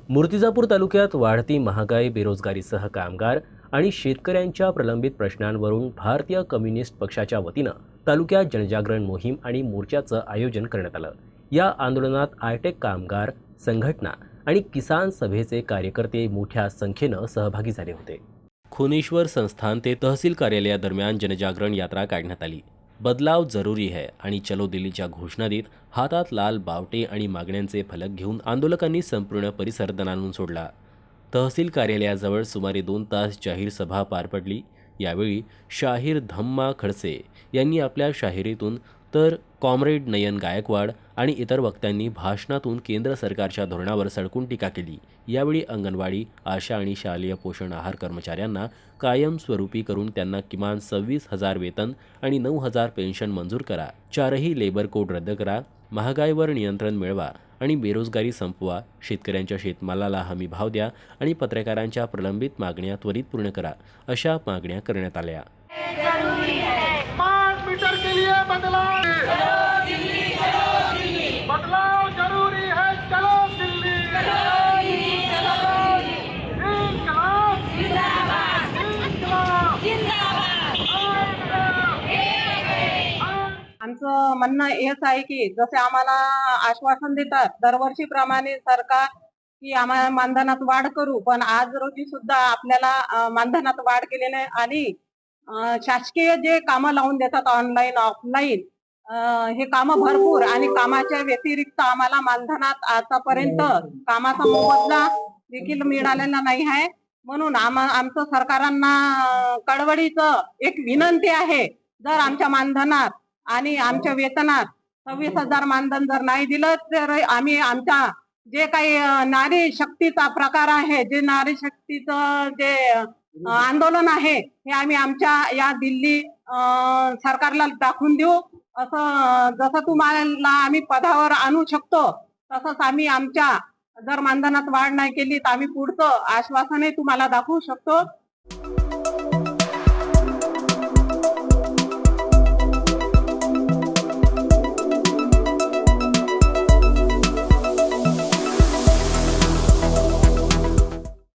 मूर्तिजापूर तालुक्यात वाढती महागाई, बेरोजगारीसह कामगार आणि शेतकऱ्यांच्या प्रलंबित प्रश्नांवरून भारतीय कम्युनिस्ट पक्षाच्या वतीनं तालुक्यात जनजागरण मोहीम आणि मोर्चाचं आयोजन करण्यात आलं। या आंदोलनात आयटेक कामगार संघटना आणि किसान सभेचे कार्यकर्ते मोठ्या संख्येनं सहभागी झाले होते। खुनेश्वर संस्थान ते तहसील कार्यालयादरम्यान जनजागरण यात्रा काढण्यात आली। बदलाव जरुरी है आणि चलो दिल्लीच्या घोषणा देत हातात लाल बावटे आणि मागण्यांचे फलक घेऊन आंदोलकांनी संपूर्ण परिसर दणाणून सोडला। तहसील कार्यालयाजवळ सुमारे 2 तास जाहीर सभा पार पडली। यावेळी शाहीर धम्मा खडसे यांनी आपल्या शाहिरीतून तर कॉम्रेड नयन गायकवाड आणि इतर वक्त्यांनी भाषणातून केंद्र सरकारच्या धोरणावर सडकून टीका केली। यावेळी अंगणवाडी, आशा आणि शालेय पोषण आहार कर्मचाऱ्यांना कायमस्वरूपी करून त्यांना किमान 26,000 वेतन आणि 9,000 पेन्शन मंजूर करा, 4ही लेबर कोड रद्द करा, महागाईवर नियंत्रण मिळवा आणि बेरोजगारी संपवा, शेतकऱ्यांच्या शेतमालाला हमी भाव द्या आणि पत्रकारांच्या प्रलंबित मागण्या त्वरित पूर्ण करा, अशा मागण्या करण्यात आल्या। 5 मीटर के लिए बदलाव, चलो दिल्ली, चलो दिल्ली, बदलाव जरूरी है, चलो दिल्ली, चलो दिल्ली, चलो दिल्ली, इंकलाब जिंदाबाद, इंकलाब जिंदाबाद। आमचं म्हणणं हेच आहे की जसे आम्हाला आश्वासन देतात दरवर्षीप्रमाणे सरकार की आम्हाला मानधनात वाढ करू, पण आज रोजी सुद्धा आपल्याला मानधनात वाढ केलेली आणि शासकीय जे कामं लावून देतात ऑनलाईन ऑफलाईन हे कामं भरपूर आणि कामाच्या व्यतिरिक्त आम्हाला मानधनात आतापर्यंत कामाचा मोबदला देखील मिळालेला नाही आहे। म्हणून आमचं सरकारांना कळवळीचं एक विनंती आहे, जर आमच्या मानधनात आणि आमच्या वेतनात 26,000 मानधन जर नाही दिलं तर आम्ही आमच्या जे काही नारी शक्तीचा प्रकार आहे, जे नारी शक्तीचं जे आंदोलन आहे हे आम्ही आमच्या या दिल्ली सरकारला दाखवून देऊ। असं जसं तुम्हाला आम्ही पदावर आणू शकतो तसंच आम्ही आमच्या जर मानधनात वाढ नाही केली तर आम्ही पुढचं आश्वासनही तुम्हाला दाखवू शकतो।